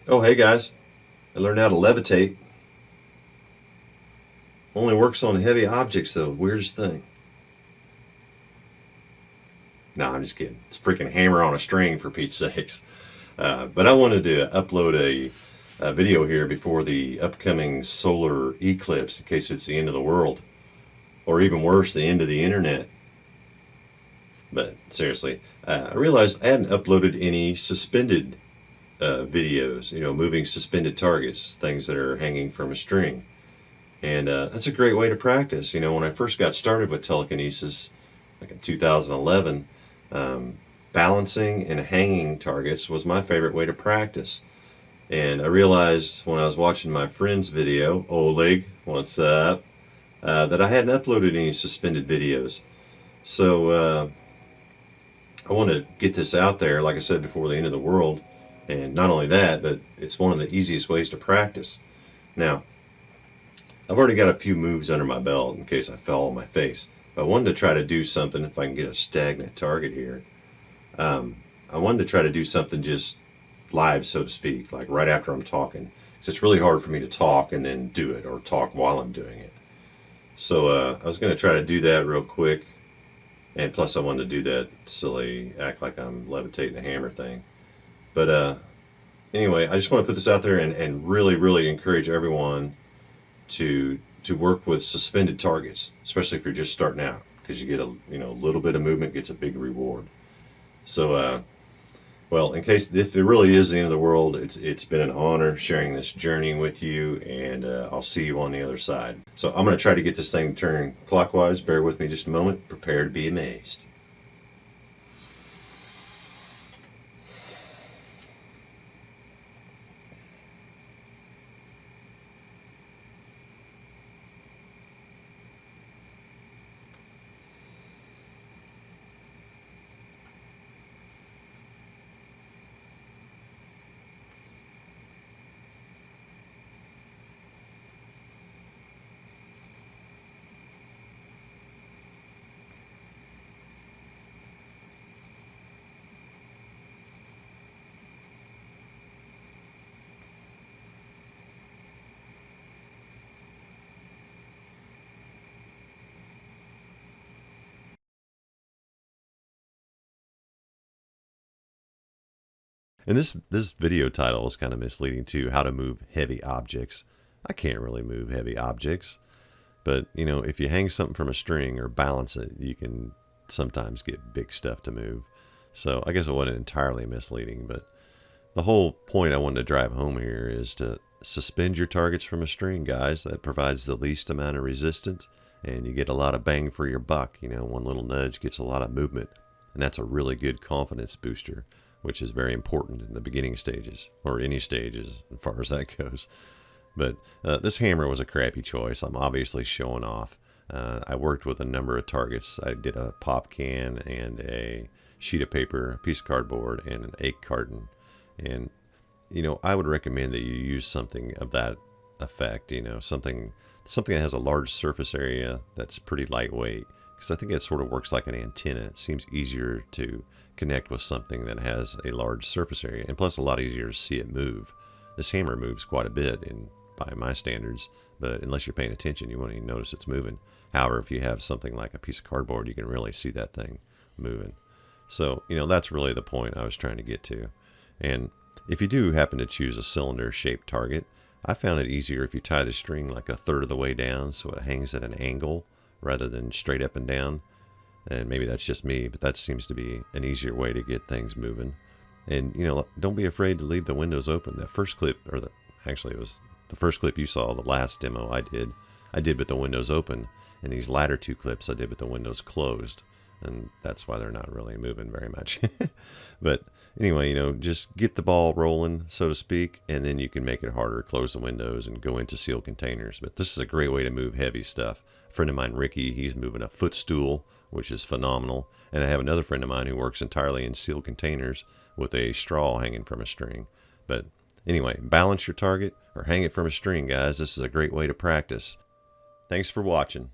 Oh, hey guys, I learned how to levitate. Only works on heavy objects though, weirdest thing. No, I'm just kidding. It's a freaking hammer on a string for Pete's sakes. But I wanted to upload a video here before the upcoming solar eclipse in case it's the end of the world. Or even worse, the end of the internet. But seriously, I realized I hadn't uploaded any suspended videos, moving suspended targets, things that are hanging from a string. And that's a great way to practice. When I first got started with telekinesis, like in 2011, um, balancing and hanging targets was my favorite way to practice. And I realized when I was watching my friend's video, Oleg, what's up, that I hadn't uploaded any suspended videos. So I want to get this out there, like I said, before the end of the world. And not only that, but it's one of the easiest ways to practice. Now, I've already got a few moves under my belt in case I fell on my face. But I wanted to try to do something, if I can get a stagnant target here. I wanted to try to do something just live, so to speak, like right after I'm talking. Because it's really hard for me to talk and then do it, or talk while I'm doing it. So I was going to try to do that real quick. And plus, I wanted to do that silly, act like I'm levitating a hammer thing. But anyway, I just want to put this out there and really, really encourage everyone to work with suspended targets, especially if you're just starting out, because you get a little bit of movement gets a big reward. So well, in case if it really is the end of the world, it's been an honor sharing this journey with you, and I'll see you on the other side. So I'm going to try to get this thing turning clockwise. Bear with me just a moment. Prepare to be amazed. And this video title is kind of misleading too. How to move heavy objects. I can't really move heavy objects, but if you hang something from a string or balance it, you can sometimes get big stuff to move. So I guess it wasn't entirely misleading, but the whole point I wanted to drive home here is to suspend your targets from a string, guys. That provides the least amount of resistance, and you get a lot of bang for your buck. One little nudge gets a lot of movement, and that's a really good confidence booster, which is very important in the beginning stages, or any stages as far as that goes. But this hammer was a crappy choice. I'm obviously showing off. I worked with a number of targets. I did a pop can and a sheet of paper, a piece of cardboard, and an egg carton. And I would recommend that you use something of that effect. Something that has a large surface area that's pretty lightweight, because I think it sort of works like an antenna. It seems easier to connect with something that has a large surface area, and plus a lot easier to see it move. This hammer moves quite a bit by my standards, but unless you're paying attention, you won't even notice it's moving. However, if you have something like a piece of cardboard, you can really see that thing moving. So, that's really the point I was trying to get to. And if you do happen to choose a cylinder-shaped target, I found it easier if you tie the string like a third of the way down so it hangs at an angle rather than straight up and down. And maybe that's just me, but that seems to be an easier way to get things moving. And, don't be afraid to leave the windows open. That first clip, actually it was the first clip you saw, the last demo I did with the windows open. And these latter two clips I did with the windows closed. And that's why they're not really moving very much. But anyway, just get the ball rolling, so to speak, and then you can make it harder, close the windows, and go into sealed containers. But this is a great way to move heavy stuff. A friend of mine, Ricky, he's moving a footstool, which is phenomenal. And I have another friend of mine who works entirely in sealed containers with a straw hanging from a string. But anyway, balance your target or hang it from a string, guys. This is a great way to practice. Thanks for watching.